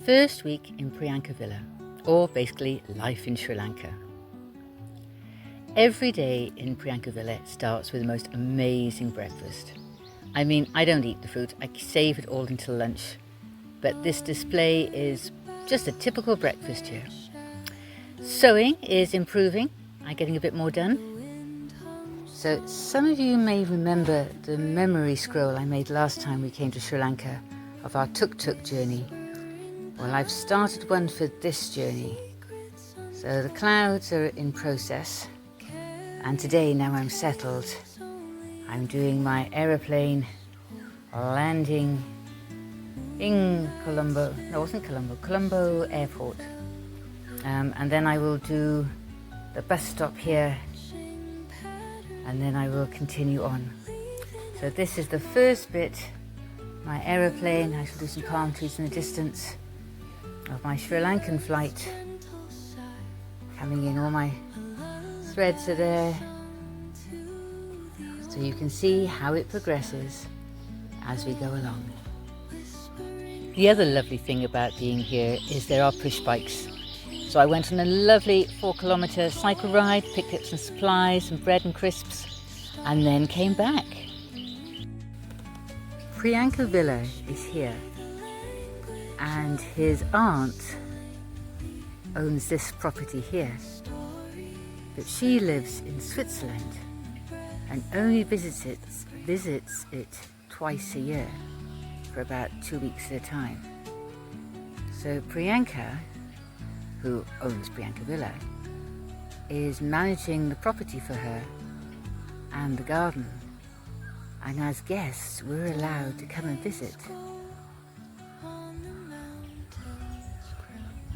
First week in Pryanka Villa, or basically life in Sri Lanka. Every day in Pryanka Villa starts with the most amazing breakfast. I mean, I don't eat the fruit, I save it all until lunch. But this display is just a typical breakfast here. Sewing is improving, I'm getting a bit more done. So some of you may remember the memory scroll I made last time we came to Sri Lanka of our tuk-tuk journey. Well, I've started one for this journey. So the clouds are in process, and today, now I'm settled, I'm doing my aeroplane landing in Colombo. No, it wasn't Colombo, Colombo Airport. And then I will do the bus stop here, and then I will continue on. So this is the first bit, my aeroplane. I shall do some palm trees in the distance of my Sri Lankan flight. Coming in, all my threads are there, so you can see how it progresses as we go along. The other lovely thing about being here is there are push bikes. So I went on a lovely 4-kilometre cycle ride, picked up some supplies, some bread and crisps, and then came back. Pryanka Villa is here, and his aunt owns this property here, but she lives in Switzerland and only visits it twice a year for about 2 weeks at a time. So Pryanka, who owns Pryanka Villa, is managing the property for her and the garden, and as guests we're allowed to come and visit.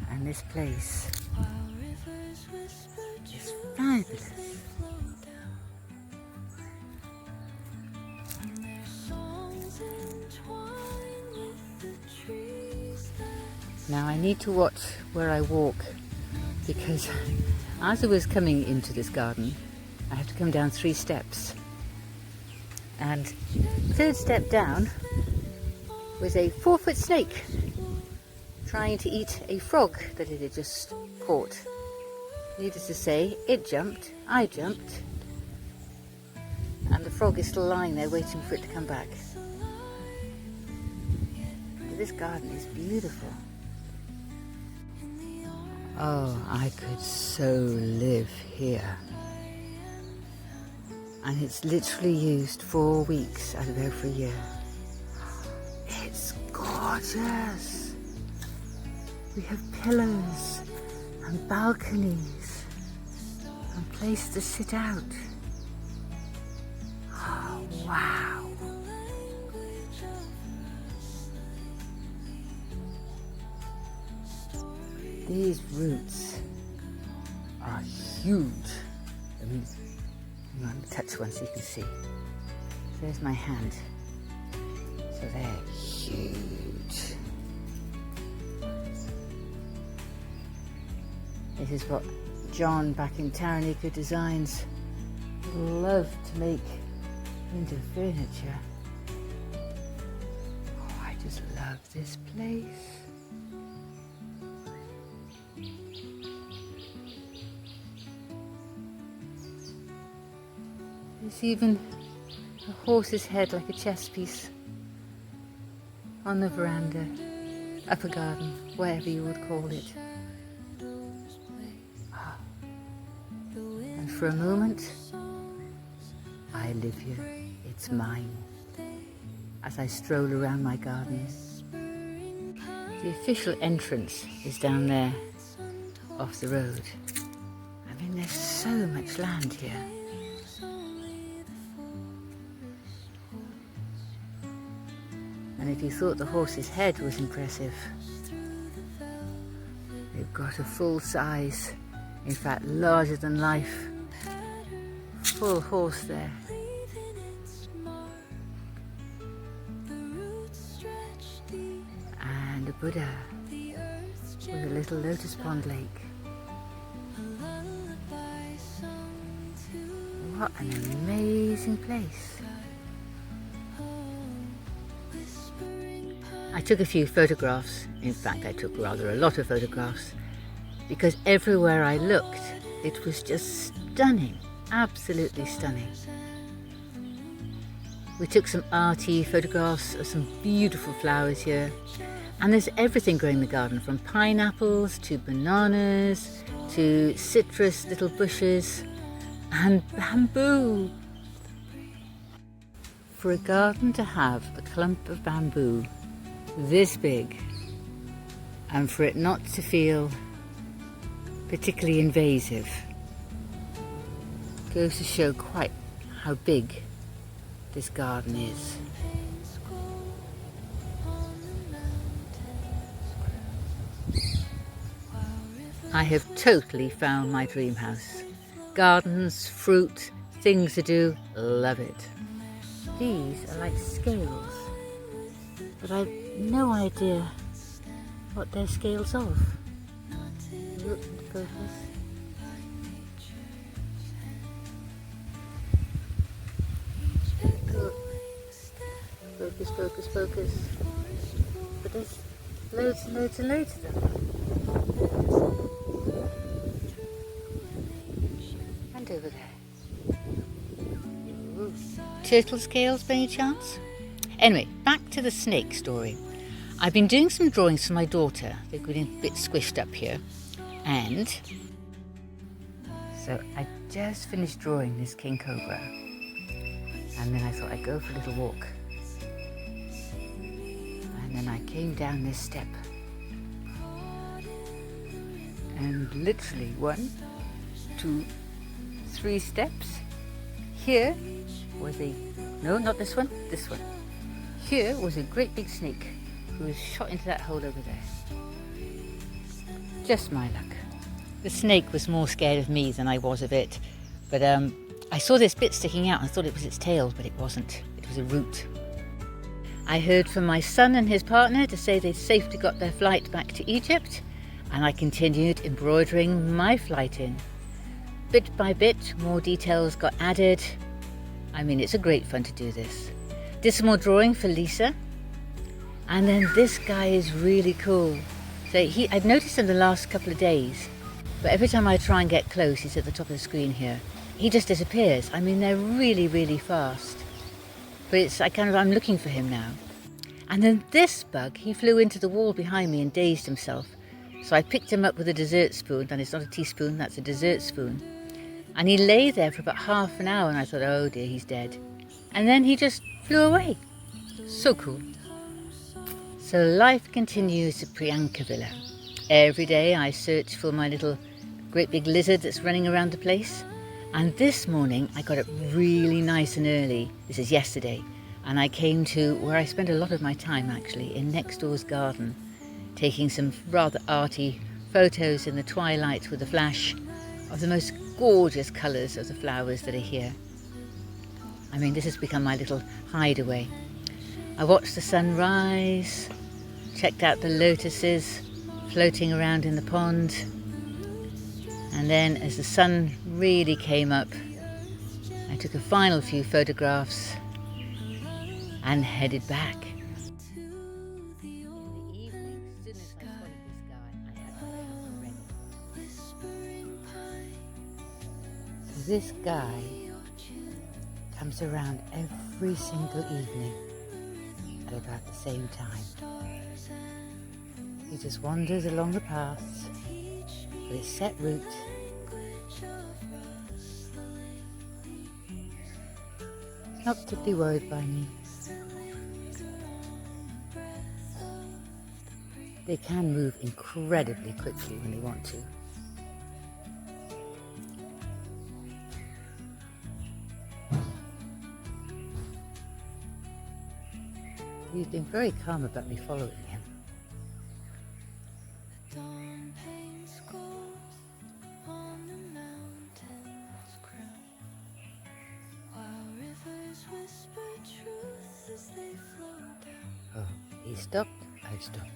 And this place is fabulous. Now I need to watch where I walk, because as I was coming into this garden, I have to come down 3 steps. And the 3rd step down was a 4-foot snake trying to eat a frog that it had just caught. Needless to say, it jumped, I jumped, and the frog is still lying there waiting for it to come back. But this garden is beautiful. Oh, I could so live here. And it's literally used 4 weeks out of every year. It's gorgeous. We have pillars and balconies and place to sit out. Oh, wow. These roots are huge. I mean, I'm going to touch one so you can see. So there's my hand. So they're huge. This is what John back in Taranaka Designs loved to make into furniture. Oh, I just love this place. There's even a horse's head like a chess piece on the veranda, upper garden, whatever you would call it. And for a moment, I live here, it's mine, as I stroll around my garden. The official entrance is down there, off the road. I mean, there's so much land here. And if you thought the horse's head was impressive, they've got a full size, in fact larger than life, full horse there. And a Buddha with a little lotus pond lake. What an amazing place. I took a few photographs. In fact, I took rather a lot of photographs because everywhere I looked, it was just stunning, absolutely stunning. We took some arty photographs of some beautiful flowers here. And there's everything growing in the garden, from pineapples to bananas to citrus little bushes and bamboo. For a garden to have a clump of bamboo this big and for it not to feel particularly invasive goes to show quite how big this garden is. I have totally found my dream house. Gardens, fruit, things to do, love it. These are like scales, but I've no idea what they're scales of. Look at the focus. Good. Focus, focus, focus. But there's loads and loads and loads of them. And over there. Ooh. Turtle scales by any chance? Anyway, back to the snake story. I've been doing some drawings for my daughter. They're getting a bit squished up here. And so I just finished drawing this king cobra. And then I thought I'd go for a little walk. And then I came down this step. And literally 1, 2, 3 steps. Here was no, not this one, this one. Here was a great big snake who was shot into that hole over there. Just my luck. The snake was more scared of me than I was of it. But I saw this bit sticking out and thought it was its tail, but it wasn't. It was a root. I heard from my son and his partner to say they'd safely got their flight back to Egypt, and I continued embroidering my flight in. Bit by bit, more details got added. I mean, it's a great fun to do this. Did some more drawing for Lisa. And then this guy is really cool. So I've noticed him the last couple of days, but every time I try and get close, he's at the top of the screen here. He just disappears. I mean, they're really, really fast. But I'm looking for him now. And then this bug, he flew into the wall behind me and dazed himself. So I picked him up with a dessert spoon, and it's not a teaspoon, that's a dessert spoon. And he lay there for about half an hour, and I thought, oh dear, he's dead. And then he just flew away. So cool. So life continues at Pryanka Villa. Every day I search for my little great big lizard that's running around the place. And this morning I got up really nice and early. This is yesterday. And I came to where I spend a lot of my time actually, in next door's garden, taking some rather arty photos in the twilight with a flash of the most gorgeous colours of the flowers that are here. I mean, this has become my little hideaway. I watched the sun rise, checked out the lotuses floating around in the pond, and then as the sun really came up, I took a final few photographs and headed back. In the evening, as soon as I spotted this guy, I had my camera ready. So this guy comes around every single evening at about the same time. He just wanders along the paths with his set route. He's not particularly worried by me. They can move incredibly quickly when they want to. He's been very calm about me following him. Oh, he stopped, I stopped.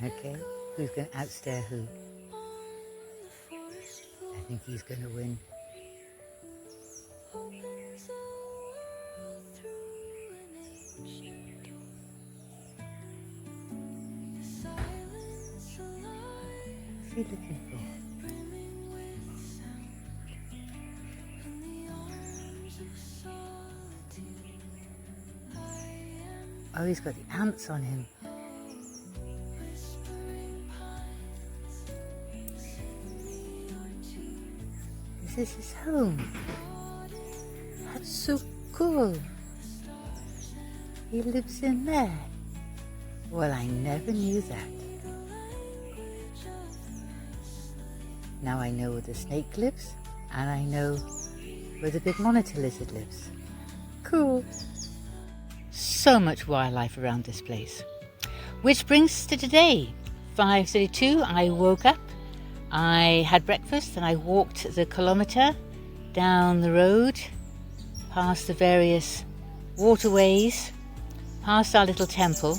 Okay, who's going to outstare who? I think he's going to win. What's he looking for? Oh, he's got the ants on him. Is this his home? That's so cool. He lives in there. Well, I never knew that. Now I know where the snake lives, and I know where the big monitor lizard lives. Cool. So much wildlife around this place. Which brings us to today. 5:32, I woke up, I had breakfast, and I walked the kilometre down the road, past the various waterways, past our little temple.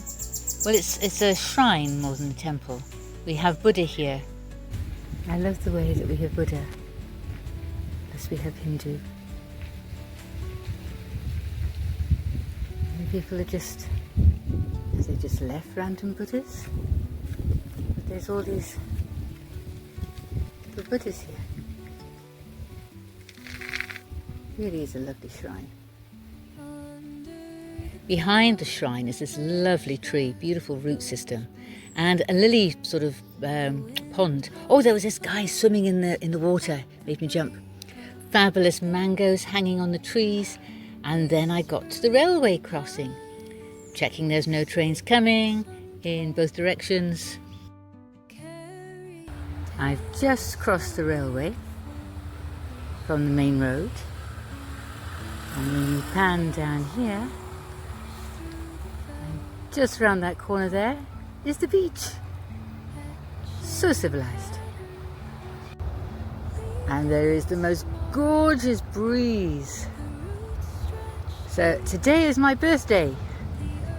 Well, it's a shrine more than a temple. We have Buddha here. I love the way that we have Buddha, as we have Hindu. People are just, have they just left random Buddhas? But there's all these little Buddhas here. Really is a lovely shrine. Behind the shrine is this lovely tree, beautiful root system, and a lily sort of pond. Oh, there was this guy swimming in the water, made me jump. Fabulous mangoes hanging on the trees. And then I got to the railway crossing, checking there's no trains coming in both directions. I've just crossed the railway from the main road, and when you pan down here, and just around that corner there is the beach. So civilized. And there is the most gorgeous breeze. So today is my birthday,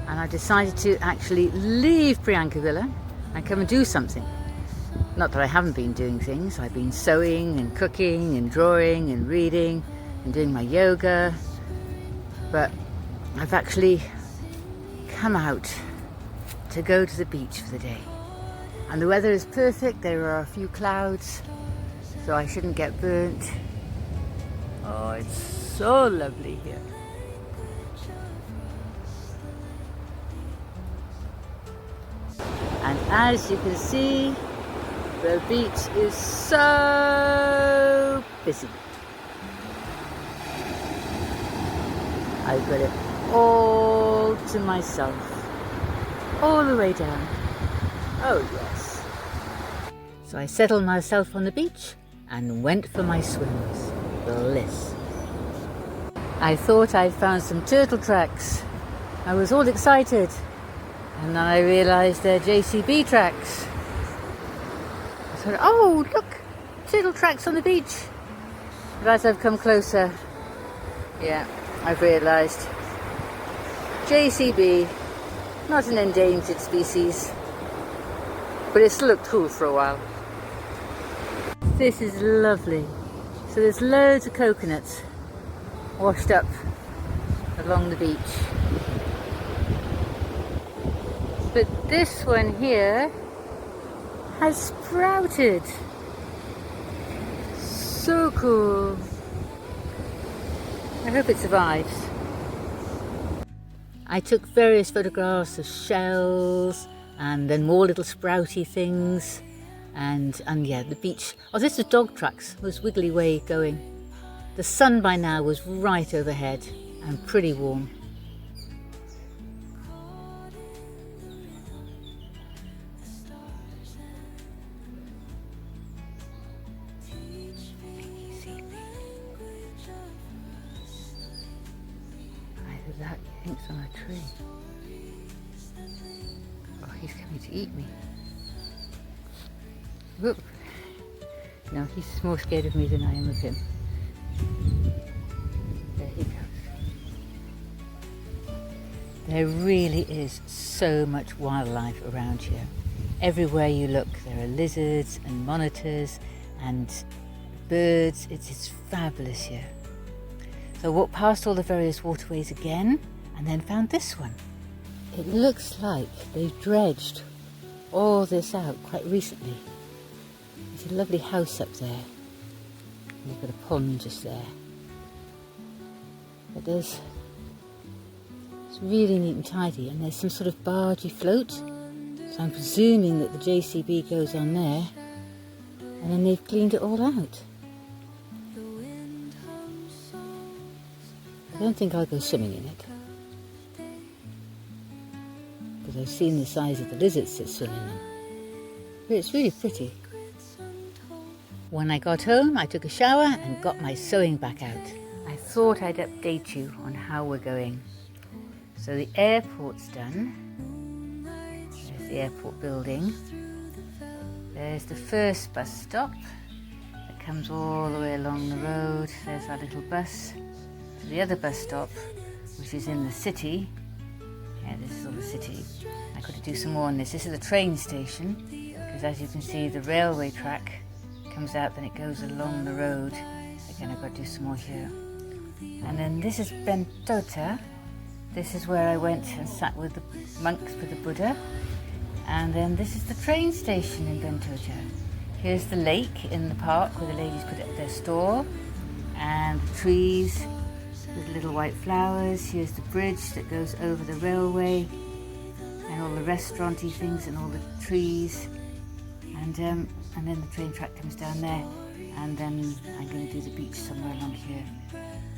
and I decided to actually leave Pryanka Villa and come and do something. Not that I haven't been doing things. I've been sewing and cooking and drawing and reading and doing my yoga, but I've actually come out to go to the beach for the day. And the weather is perfect. There are a few clouds, so I shouldn't get burnt. Oh, it's so lovely here. And as you can see, the beach is so busy. I've got it all to myself, all the way down. Oh yes. So I settled myself on the beach and went for my swims. Bliss. I thought I'd found some turtle tracks. I was all excited. And then I realised they're JCB tracks. I thought, oh look, turtle tracks on the beach. But as I've come closer, yeah, I've realised JCB, not an endangered species, but it still looked cool for a while. This is lovely. So there's loads of coconuts washed up along the beach. But this one here has sprouted. So cool. I hope it survives. I took various photographs of shells and then more little sprouty things. And yeah, the beach. Oh, this was dog tracks. It was wiggly way going. The sun by now was right overhead and pretty warm. Either that hangs on a tree. Oh, he's coming to eat me. Whoop. No, he's more scared of me than I am of him. There he goes. There really is so much wildlife around here. Everywhere you look, there are lizards and monitors and birds. It's fabulous here. So I walked past all the various waterways again and then found this one. It looks like they've dredged all this out quite recently. There's a lovely house up there. And you've got a pond just there. But it's really neat and tidy, and there's some sort of bargey float. So I'm presuming that the JCB goes on there, and then they've cleaned it all out. I don't think I'll go swimming in it, because I've seen the size of the lizards that swim in them. But it's really pretty. When I got home, I took a shower and got my sewing back out. I thought I'd update you on how we're going. So the airport's done. There's the airport building. There's the first bus stop that comes all the way along the road. There's our little bus to the other bus stop, which is in the city. Yeah, this is all the city. I've got to do some more on this. This is the train station, because as you can see, the railway track comes out, then it goes along the road. Again, I've got to do some more here. And then this is Bentota. This is where I went and sat with the monks with the Buddha. And then this is the train station in Bentota. Here's the lake in the park where the ladies put up their store. And the trees with little white flowers. Here's the bridge that goes over the railway. And all the restaurant-y things and all the trees. And then the train track comes down there. And then I'm going to do the beach somewhere along here.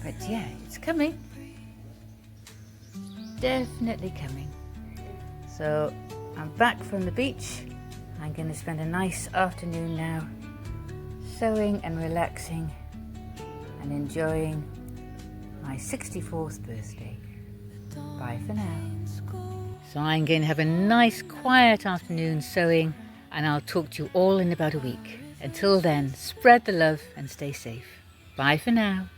But yeah, it's coming. Definitely coming. So I'm back from the beach. I'm going to spend a nice afternoon now sewing and relaxing and enjoying my 64th birthday. Bye for now. So I'm going to have a nice quiet afternoon sewing, and I'll talk to you all in about a week. Until then, spread the love and stay safe. Bye for now.